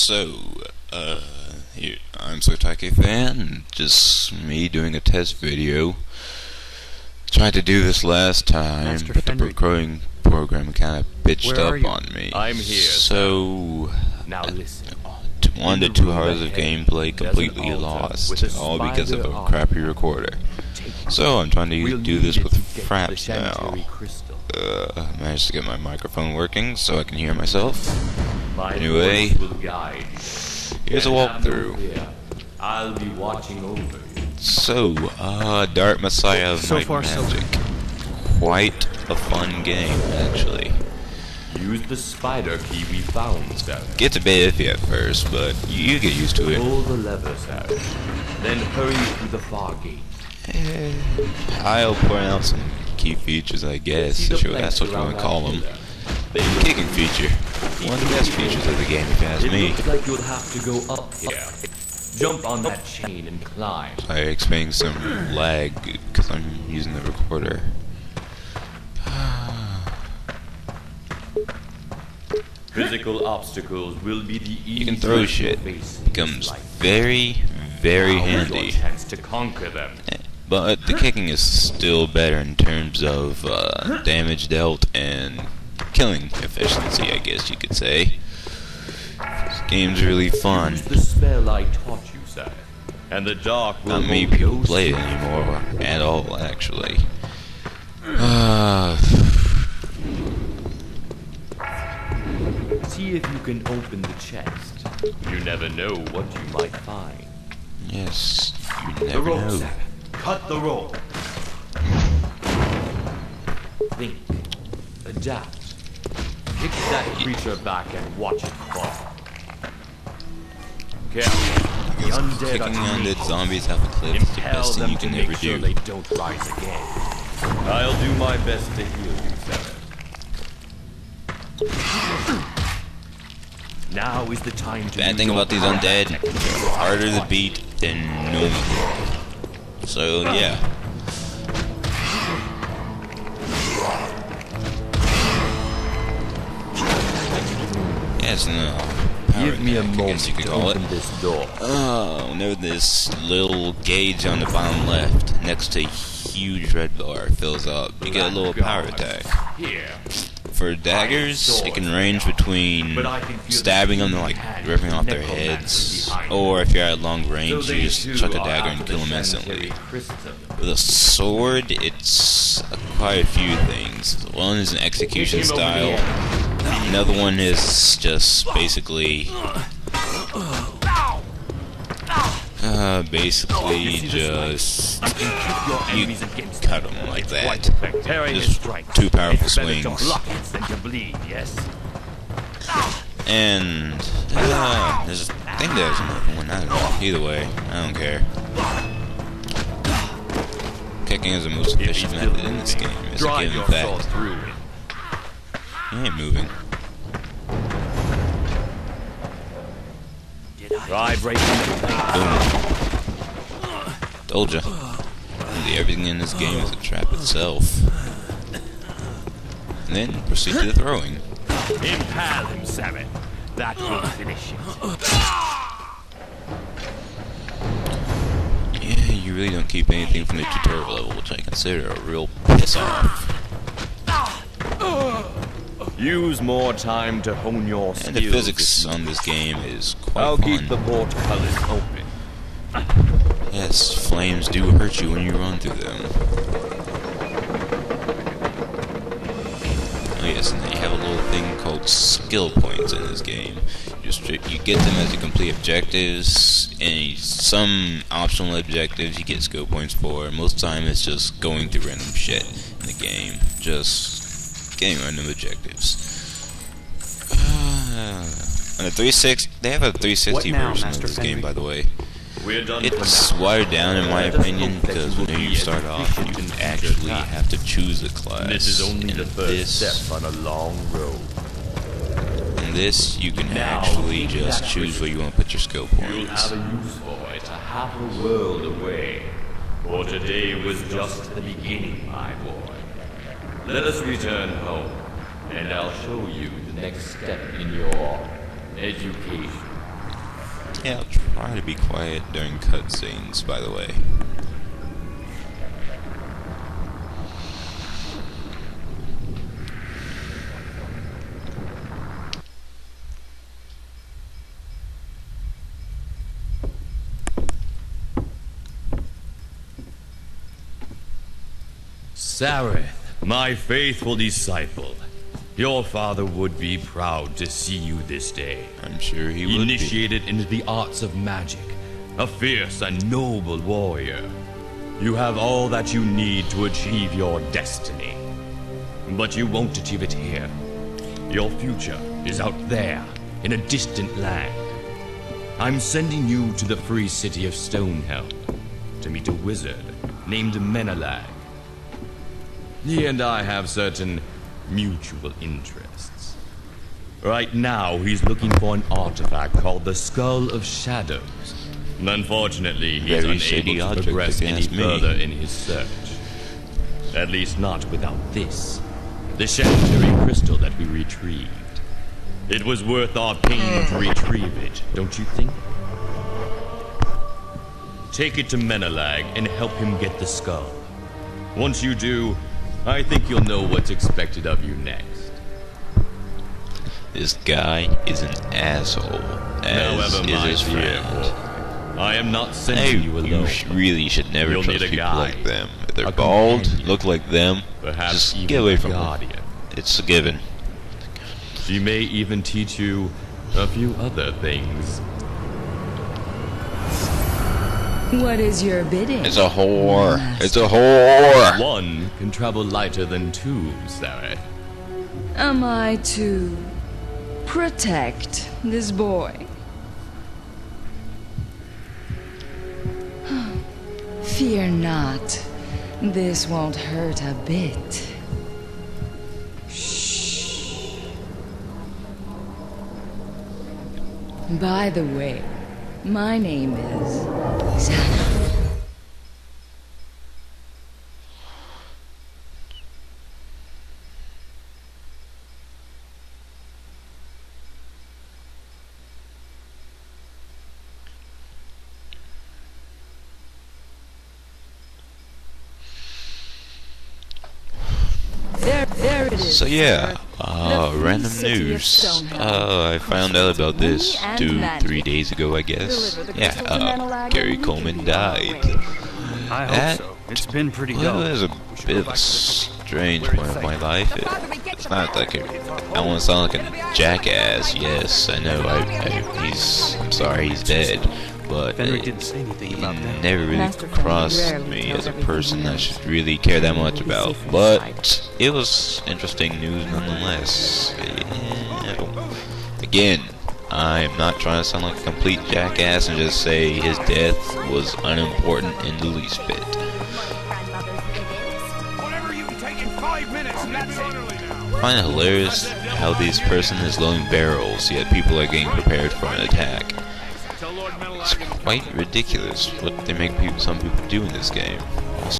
So, here, I'm Sotake Fan, just me doing a test video. Tried to do this last time, Master but the Fenric. recording program kind of bitched Where are up you? on me. I'm here, So, Now listen. 1 to 2 hours of gameplay there's completely an altar lost, with a all because of a spider crappy recorder. So, I'm trying to We'll do need this it with to get the fraps now. Chantry crystal. Managed to get my microphone working so I can hear myself. My Anyway, voice will guide. here's a And have no walkthrough. fear. I'll be watching over you. So, Dark Messiah of So Night far, so Magic. Quite a fun game, actually. Use the spider key we found, sir. Gets a bit iffy at first, but you get used to it. Pull the lever, sir. Then hurry through the far gate. I'll point out some key features, I guess, See the if that's planks what you want around to call that them. pillar? Kicking feature. One of the best features of the game, if you ask It me. looks like you'll have to go up here. Jump on that chain and climb. I expect some lag, because I'm using the recorder. Physical obstacles will be the easiest You can throw shit. Becomes very, very handy. Your chance to conquer them. But the kicking is still better in terms of damage dealt and killing efficiency, I guess you could say. This game's really fun. Use the spell I taught you, sir. And the dark will Not many hold people no play it sway. anymore at all, actually. See if you can open the chest. You never know what you might find. Yes, you The never rope, know. sir. Cut the rope. Think. Adapt. Kick that creature back and watch it fall. Careful. The undead Kicking are undead tenacious. zombies off a cliff is the Impel best thing them you can to ever make sure do. they don't rise again. I'll do my best to heal you, sir. Now is the time to Bad use thing your about these power undead, technique. harder to beat than normal. So, yeah. Yes, no. Give me a I guess moment you could to call it. open this door. Whenever this little gauge on the bottom left, next to a huge red bar, fills up, you get a little power attack. Here. For daggers, it can range between stabbing them to like ripping off their heads, or if you're at long range, you just chuck a dagger and kill them instantly. With a sword, it's quite a few things. One is an execution style, another one is just basically just you cut them like that. Just two powerful swings. And there's, I think there's another one. I don't know. Either way, I don't care. Kicking is the most efficient method in this game. It's a given fact. He ain't moving. Try breaking the Boom. Told ya. Really, everything in this game is a trap itself. And then proceed to the throwing. Impale him, Sarah. That will finish it. Yeah, you really don't keep anything from the tutorial level, which I consider a real piss off. Use more time to hone your skills. And the physics on this game is quite I'll fun. keep the portcullis open. Yes, flames do hurt you when you run through them. Oh yes, and then you have a little thing called skill points in this game. You get them as you complete objectives, and some optional objectives you get skill points for. Most of the time it's just going through random shit in the game. Just getting random objectives. On the 360, they have a 360 What now, version of Master this game, Fenric? by the way. We're done It's for now. watered down in my Let us opinion, hope that because you will when you be start as off, efficient you in actually future have to choose a class. This is only and the first this, step on a long road. in this, you can Now, actually take just that choose where you crystal. want to put your skill You'll points. have a use for it a half a world away. For today was just the beginning, my boy. Let us return home, and I'll show you the next step in your education. Yeah, I'll try to be quiet during cutscenes, by the way. Sareth, my faithful disciple, your father would be proud to see you this day. I'm sure he would be. Initiated into the arts of magic, a fierce and noble warrior. You have all that you need to achieve your destiny. But you won't achieve it here. Your future is out there, in a distant land. I'm sending you to the free city of Stonehelm to meet a wizard named Menelag. He and I have certain mutual interests. Right now, he's looking for an artifact called the Skull of Shadows. Unfortunately, he's unable to progress any further in his search. At least not without this, the Chancery crystal that we retrieved. It was worth our pain to retrieve it, don't you think? Take it to Menelag and help him get the skull. Once you do, I think you'll know what's expected of you next. This guy is an asshole, as is his friend. I am not sending you alone. You really should never You'll trust need a people guide, like them. If they're a bald, companion, look like them, perhaps just even get away a from them. guardian. It's a given. She may even teach you a few other things. What is your bidding? It's a whore. It's a whore. One can travel lighter than two, Sarah. Am I to protect this boy? Fear not. This won't hurt a bit. Shh. By the way, my name is Sana. There it is. So yeah, The random free city of news. Stonehelm. I found out about this And 2-3 days ago, I guess. Deliver the Yeah, crystal to Menelag Gary and Coleman keep it on died. the way. I That- hope so. It's been pretty Well, dull. it was a bit of a strange point of my life. It's not like I want to sound like a jackass. Yes, I know. I'm sorry, he's dead. But Fenric didn't say anything he about that. never really Master Fenric crossed rarely me tells as a everything person he I knows. should really care that much You'll be about. safe But inside. it was interesting news nonetheless. Yeah. Again, I am not trying to sound like a complete jackass and just say his death was unimportant in the least bit. Whatever you can take in 5 minutes, and that's it. I find it hilarious how this person is loading barrels, yet people are getting prepared for an attack. It's quite ridiculous what they make some people do in this game.